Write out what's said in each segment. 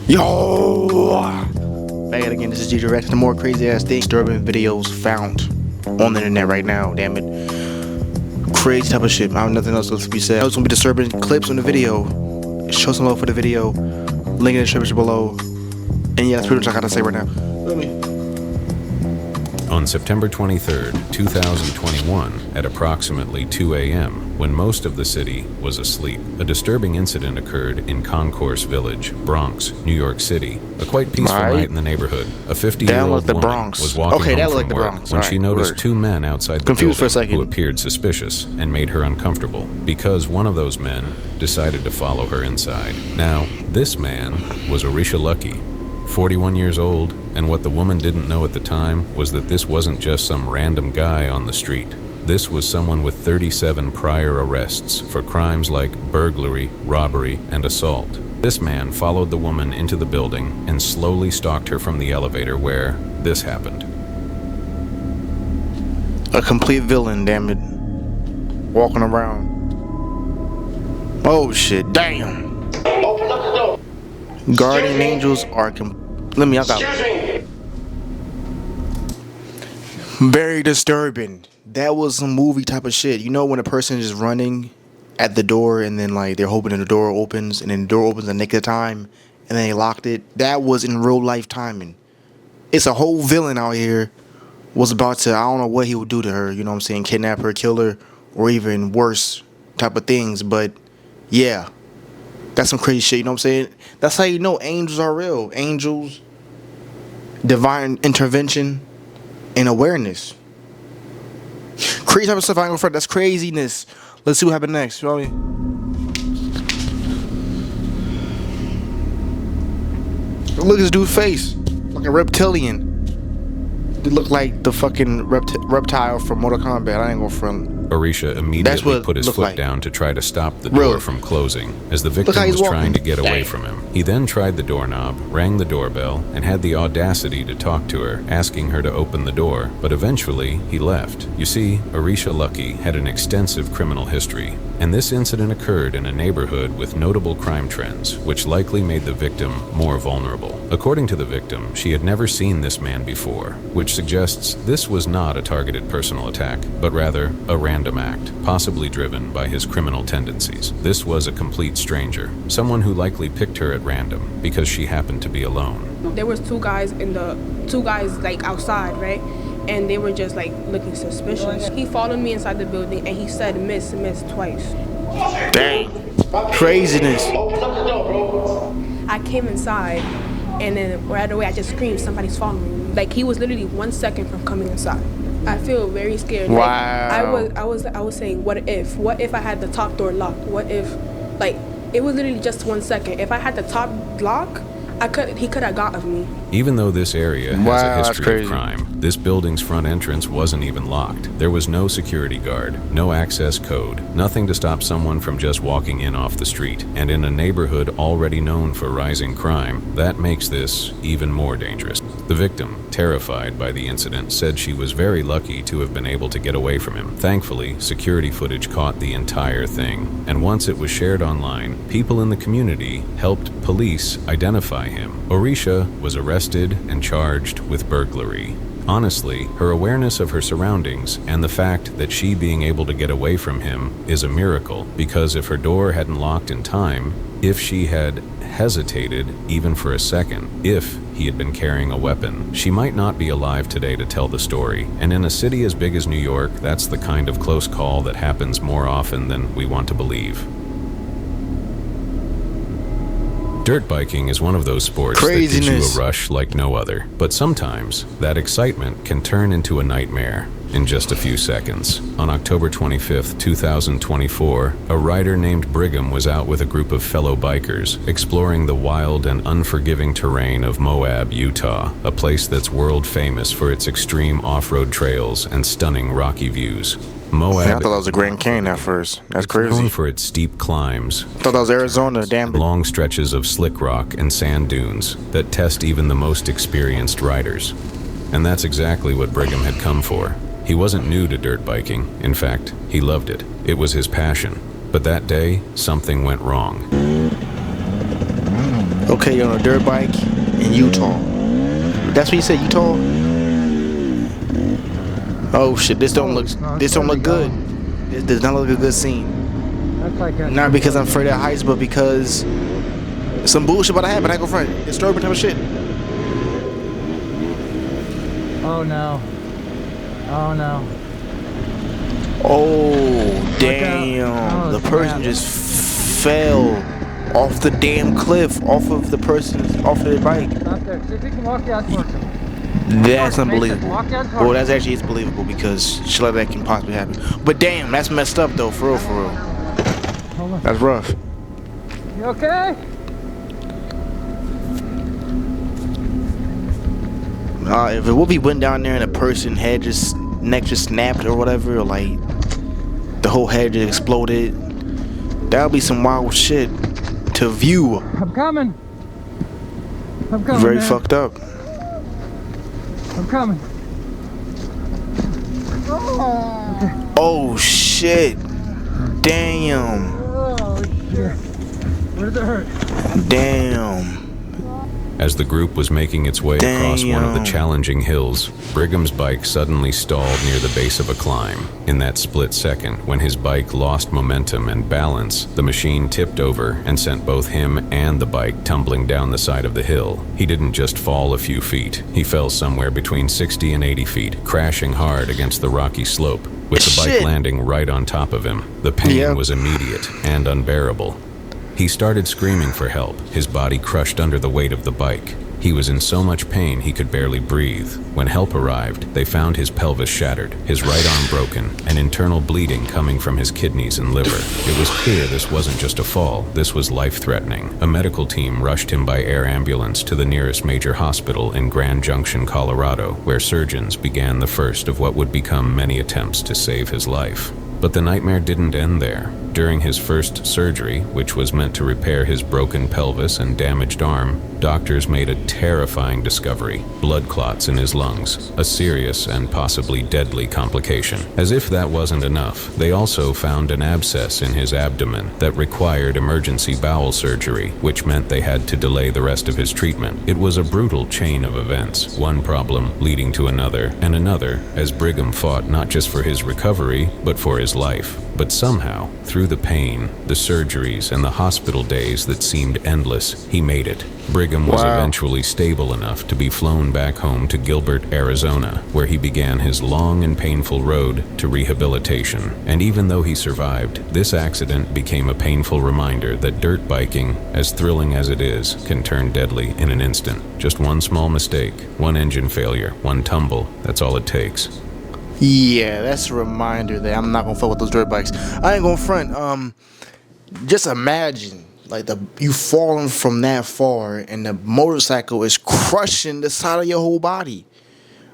Yo! Back at it again, this is DJ Rex. The more crazy ass things, disturbing videos found on the internet right now, damn it. Crazy type of shit. I have nothing else to be said. There's gonna be disturbing clips on the video. Show some love for the video. Link in the description below. And yeah, that's pretty much all I gotta say right now. On September 23rd, 2021, at approximately 2 a.m., when most of the city was asleep, a disturbing incident occurred in Concourse Village, Bronx, New York City. A quite peaceful night in the neighborhood. A 50-year-old woman was walking home from work when she noticed two men outside the building who appeared suspicious and made her uncomfortable because one of those men decided to follow her inside. Now, this man was Orisha Lucky, 41 years old, and what the woman didn't know at the time was that this wasn't just some random guy on the street. This was someone with 37 prior arrests for crimes like burglary, robbery, and assault. This man followed the woman into the building and slowly stalked her from the elevator where this happened. A complete villain, damn it. Walking around. Oh shit, damn. Open up the door. Guardian angels are very disturbing. That was some movie type of shit. You know when a person is running at the door and then like they're hoping the door opens and then the door opens the nick of time and then they locked it? That was in real life timing. It's a whole villain out here was about to, I don't know what he would do to her, you know what I'm saying, kidnap her, kill her, or even worse type of things. But yeah, that's some crazy shit, you know what I'm saying? That's how you know angels are real. Angels, divine intervention, and awareness. Crazy type of stuff I ain't gonna front. That's craziness. Let's see what happened next. You know what I mean? Look at this dude's face. Like a reptilian. They look like the fucking reptile from Mortal Kombat. I ain't gonna front. Orisha immediately put his foot down to try to stop the door from closing as the victim was trying to get away from him. He then tried the doorknob, rang the doorbell, and had the audacity to talk to her, asking her to open the door, but eventually he left. You see, Orisha Lucky had an extensive criminal history, and this incident occurred in a neighborhood with notable crime trends, which likely made the victim more vulnerable. According to the victim, she had never seen this man before, which suggests this was not a targeted personal attack, but rather a random act, possibly driven by his criminal tendencies. This was a complete stranger, someone who likely picked her at random because she happened to be alone. There was two guys like outside, right? And they were just like looking suspicious. He followed me inside the building and he said miss twice. Dang. Craziness. Open up the door, bro. I came inside and then right away I just screamed, somebody's following me. Like he was literally 1 second from coming inside. I feel very scared. Wow. Like, I was saying, what if I had the top door locked? What if, like, it was literally just 1 second. If I had the top lock, he could have got of me. Even though this area has a history of crime, this building's front entrance wasn't even locked. There was no security guard, no access code, nothing to stop someone from just walking in off the street. And in a neighborhood already known for rising crime, that makes this even more dangerous. The victim, terrified by the incident, said she was very lucky to have been able to get away from him. Thankfully, security footage caught the entire thing, and once it was shared online, people in the community helped police identify him. Orisha was arrested and charged with burglary. Honestly, her awareness of her surroundings and the fact that she being able to get away from him is a miracle, because if her door hadn't locked in time, if she had hesitated even for a second, if he had been carrying a weapon, she might not be alive today to tell the story. And in a city as big as New York, that's the kind of close call that happens more often than we want to believe. Dirt biking is one of those sports that gives you a rush like no other, but sometimes that excitement can turn into a nightmare in just a few seconds. On October 25th, 2024, a rider named Brigham was out with a group of fellow bikers exploring the wild and unforgiving terrain of Moab, Utah, a place that's world famous for its extreme off-road trails and stunning rocky views. Moab, I thought that was a Grand Canyon at first. That's crazy. Known for its steep climbs. I thought that was Arizona, damn it. Long stretches of slick rock and sand dunes that test even the most experienced riders. And that's exactly what Brigham had come for. He wasn't new to dirt biking. In fact, he loved it. It was his passion. But that day, something went wrong. Okay, on a dirt bike in Utah. That's what you said, Utah? Oh shit, this don't look good. This does not look a good scene. Not because I'm afraid of heights, but because some bullshit about to happen. I go front. Disturbing type of shit. Oh no. Oh no. Oh damn. The person just fell off the damn cliff, off of their bike. Stop there. See if you can walk down towards him. That's unbelievable. Walk down towards Well, that's actually it's believable because shit like that can possibly happen. But damn, that's messed up though, for real, for real. Hold on. That's rough. You okay? If it would be went down there and a person neck just snapped or whatever, or like the whole head just exploded, that would be some wild shit to view. I'm coming. I'm coming. Very man. fucked up. I'm coming. Oh shit! Damn! Oh shit. Where does it hurt? Damn! As the group was making its way across one of the challenging hills, Brigham's bike suddenly stalled near the base of a climb. In that split second, when his bike lost momentum and balance, the machine tipped over and sent both him and the bike tumbling down the side of the hill. He didn't just fall a few feet, he fell somewhere between 60 and 80 feet, crashing hard against the rocky slope, with the bike landing right on top of him. The pain was immediate and unbearable. He started screaming for help, his body crushed under the weight of the bike. He was in so much pain he could barely breathe. When help arrived, they found his pelvis shattered, his right arm broken, and internal bleeding coming from his kidneys and liver. It was clear this wasn't just a fall, this was life-threatening. A medical team rushed him by air ambulance to the nearest major hospital in Grand Junction, Colorado, where surgeons began the first of what would become many attempts to save his life. But the nightmare didn't end there. During his first surgery, which was meant to repair his broken pelvis and damaged arm, doctors made a terrifying discovery: blood clots in his lungs, a serious and possibly deadly complication. As if that wasn't enough, they also found an abscess in his abdomen that required emergency bowel surgery, which meant they had to delay the rest of his treatment. It was a brutal chain of events, one problem leading to another and another, as Brigham fought not just for his recovery, but for his life. But somehow, through the pain, the surgeries, and the hospital days that seemed endless, he made it. Brigham was eventually stable enough to be flown back home to Gilbert, Arizona, where he began his long and painful road to rehabilitation. And even though he survived, this accident became a painful reminder that dirt biking, as thrilling as it is, can turn deadly in an instant. Just one small mistake, one engine failure, one tumble, that's all it takes. Yeah, that's a reminder that I'm not gonna fuck with those dirt bikes. I ain't gonna front. Just imagine, like, you falling from that far and the motorcycle is crushing the side of your whole body.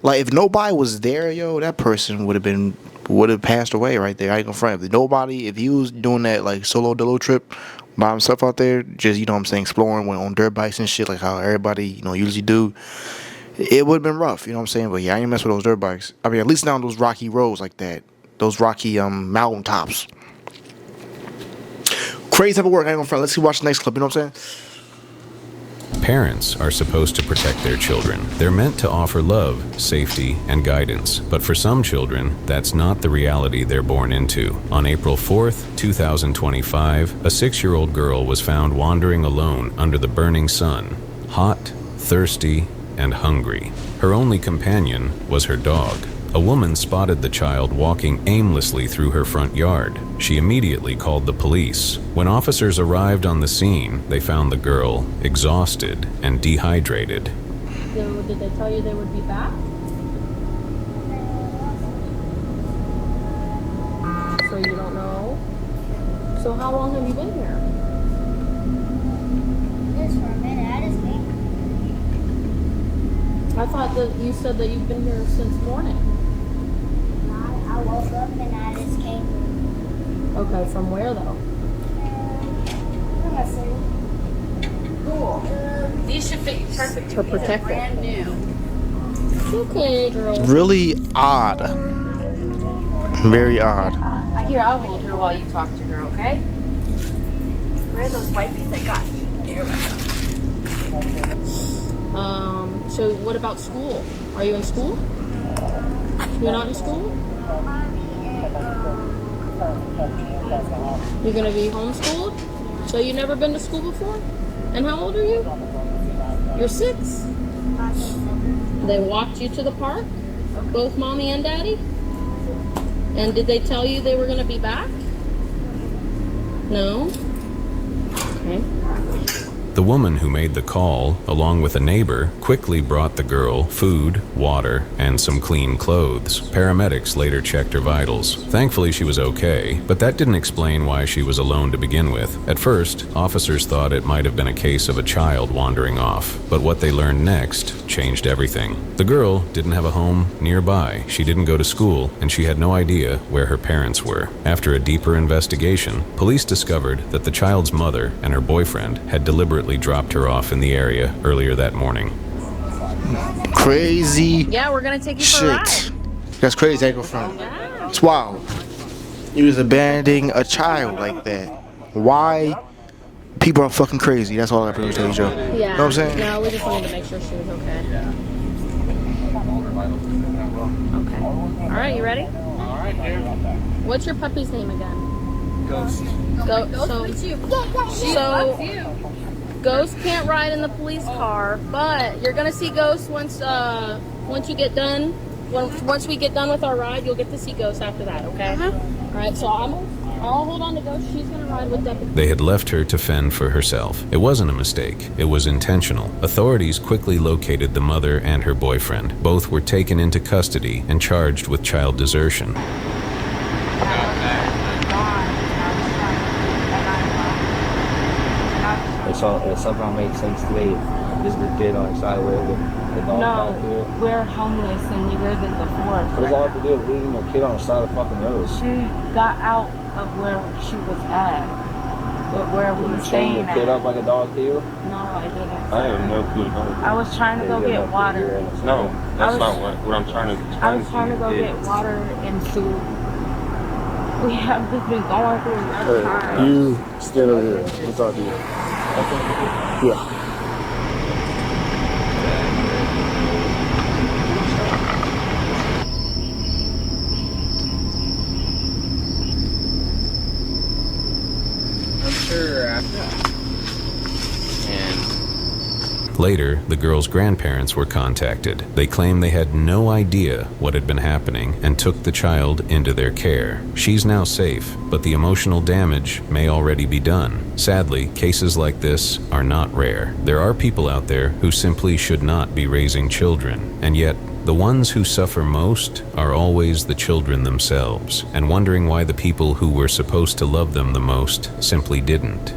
Like, if nobody was there, yo, that person would have passed away right there. I ain't gonna front. If he was doing that like solo dolo trip by himself out there, just, you know what I'm saying, exploring, went on dirt bikes and shit, like how everybody, you know, usually do, it would have been rough, you know what I'm saying? But yeah, I ain't mess with those dirt bikes. I mean, at least not on those rocky roads like that. Those rocky mountain tops. Crazy type of work. I ain't gonna front. Let's watch the next clip, you know what I'm saying? Parents are supposed to protect their children. They're meant to offer love, safety, and guidance. But for some children, that's not the reality they're born into. On April 4th, 2025, a 6-year-old girl was found wandering alone under the burning sun, hot, thirsty, and hungry. Her only companion was her dog. A woman spotted the child walking aimlessly through her front yard. She immediately called the police. When officers arrived on the scene, they found the girl exhausted and dehydrated. So did they tell you they would be back? So you don't know? So how long have you been here? Just for a minute, I just came. I thought that you said that you've been here since morning. I woke up and I just came. Okay, from where though? From a city. Cool. These should fit you perfect. To protect Brand new. Okay, girl. Really odd. Very odd. Here, I'll hold her while you talk to her, okay? Where are those wipes I got? Here we go. So what about school? Are you in school? You're not in school? You're gonna be homeschooled? So you've never been to school before? And how old are you? You're 6. They walked you to the park? Both mommy and daddy? And did they tell you they were gonna be back? No? Okay. The woman who made the call, along with a neighbor, quickly brought the girl food, water, and some clean clothes. Paramedics later checked her vitals. Thankfully, she was okay, but that didn't explain why she was alone to begin with. At first, officers thought it might have been a case of a child wandering off, but what they learned next changed everything. The girl didn't have a home nearby, she didn't go to school, and she had no idea where her parents were. After a deeper investigation, police discovered that the child's mother and her boyfriend had deliberately dropped her off in the area earlier that morning. Crazy. Yeah, we're gonna take you for a ride. Shit. That's crazy. I go from. It's wild. You was abandoning a child like that. Why? People are fucking crazy. That's all I pretty much tell you, Joe. Yeah. You know what I'm saying? No, we just wanted to make sure she was okay. Okay. All right, you ready? All right, here. What's your puppy's name again? Ghost. So Ghost can't ride in the police car, but you're gonna see Ghost once you get done. Once we get done with our ride, you'll get to see Ghost after that. Okay. All right. So I'll hold on to Ghost. She's gonna ride with Deputy. They had left her to fend for herself. It wasn't a mistake. It was intentional. Authorities quickly located the mother and her boyfriend. Both were taken into custody and charged with child desertion. It somehow makes sense today. This is the kid on the side where the dog out there. We're homeless and we live in the forest. What does that have to do with leaving a kid on the side of the fucking road? She got out of where she was at, but where we were staying Chain the kid at. up like a dog to you? No, I didn't. I have no clue. I was trying to go get water. No, that's not what I'm trying to. I was trying to go get water and food. We have just been going through a rough time. You stand over here. Let me talk to you. Yeah. I'm sure Later, the girl's grandparents were contacted. They claimed they had no idea what had been happening and took the child into their care. She's now safe, but the emotional damage may already be done. Sadly, cases like this are not rare. There are people out there who simply should not be raising children, and yet the ones who suffer most are always the children themselves, and wondering why the people who were supposed to love them the most simply didn't.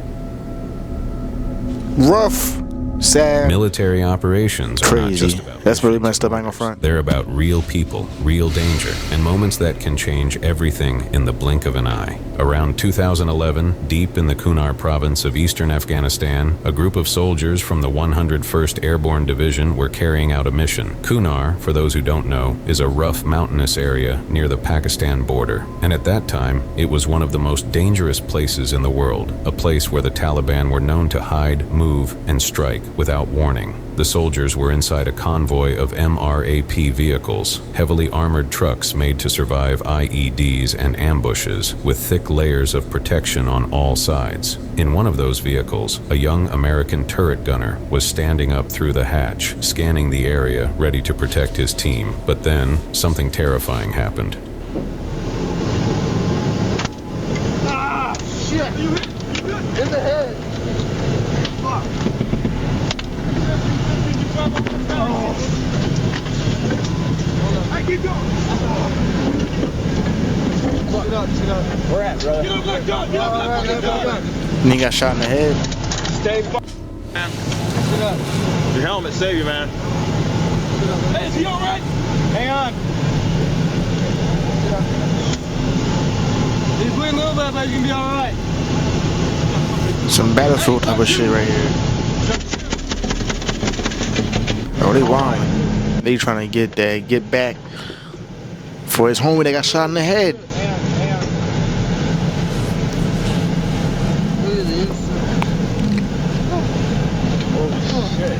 Rough. Sad. Military operations are not just about That's really messed up. I ain't gonna front. They're about real people, real danger, and moments that can change everything in the blink of an eye. Around 2011, deep in the Kunar province of eastern Afghanistan, a group of soldiers from the 101st Airborne Division were carrying out a mission. Kunar, for those who don't know, is a rough mountainous area near the Pakistan border. And at that time, it was one of the most dangerous places in the world, a place where the Taliban were known to hide, move, and strike without warning. The soldiers were inside a convoy of MRAP vehicles, heavily armored trucks made to survive IEDs and ambushes, with thick layers of protection on all sides. In one of those vehicles, a young American turret gunner was standing up through the hatch, scanning the area, ready to protect his team. But then, something terrifying happened. Ah, shit! In the head! Fuck! Hey, keep going! Sit up. Where at, bro? Get up, let go! Get up, let go! And he got shot in the head. Stay man. Sit up. Your helmet save you, man. Hey, is he alright? Hang on. Sit up. He's bleeding a little bit, but you can be alright. Some Battlefield type of shit right here. Oh, they wild. They trying to get back for his homie that got shot in the head. Hang on. Look at this. Oh, shit.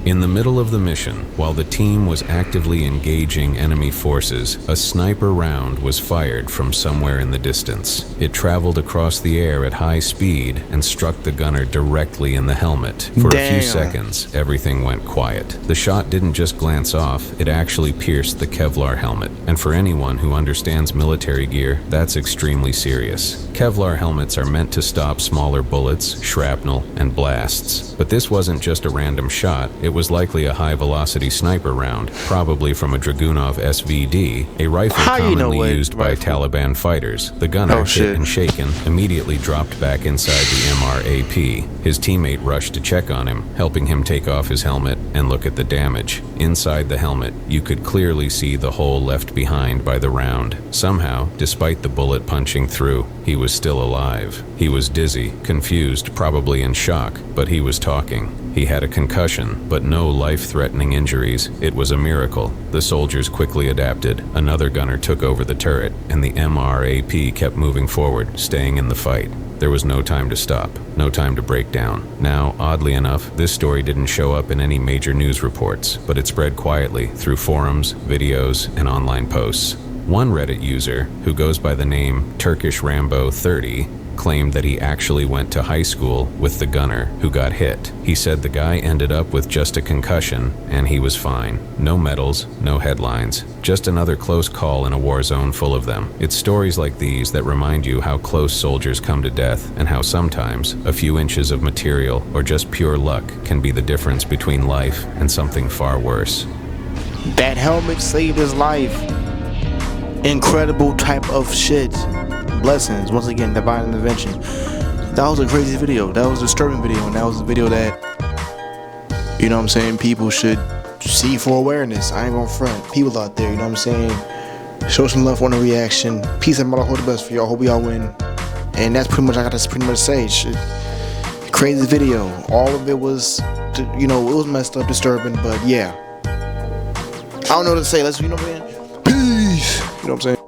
In the middle of the mission, while the team was actively engaging enemy forces, a sniper round was fired from somewhere in the distance. It traveled across the air at high speed and struck the gunner directly in the helmet. For a few seconds, everything went quiet. The shot didn't just glance off, it actually pierced the Kevlar helmet. And for anyone who understands military gear, that's extremely serious. Kevlar helmets are meant to stop smaller bullets, shrapnel, and blasts. But this wasn't just a random shot, it was likely a high-velocity sniper round, probably from a Dragunov SVD, a rifle commonly used by Taliban fighters. The gunner, hit and shaken, immediately dropped back inside the MRAP. His teammate rushed to check on him, helping him take off his helmet and look at the damage. Inside the helmet, you could clearly see the hole left behind by the round. Somehow, despite the bullet punching through, he was still alive. He was dizzy, confused, probably in shock, but he was talking. He had a concussion, but no life-threatening injuries. It was a miracle. The soldiers quickly adapted. Another gunner took over the turret, and the MRAP kept moving forward, staying in the fight. There was no time to stop, no time to break down. Now, oddly enough, this story didn't show up in any major news reports, but it spread quietly through forums, videos, and online posts. One Reddit user, who goes by the name Turkish Rambo 30, claimed that he actually went to high school with the gunner who got hit. He said the guy ended up with just a concussion, and he was fine. No medals, no headlines, just another close call in a war zone full of them. It's stories like these that remind you how close soldiers come to death, and how sometimes a few inches of material or just pure luck can be the difference between life and something far worse. That helmet saved his life. Incredible type of shit. Blessings, once again, divine intervention. That was a crazy video. That was a disturbing video, and that was a video that, you know what I'm saying, people should see for awareness. I ain't gonna front. People out there, you know what I'm saying, show some love on the reaction. Peace and hope the best for y'all. Hope y'all win. And that's pretty much I got to pretty much say. Shit. Crazy video. All of it was, you know, it was messed up, disturbing, but yeah. I don't know what to say. Let's, you know what I'm saying? Peace. You know what I'm saying?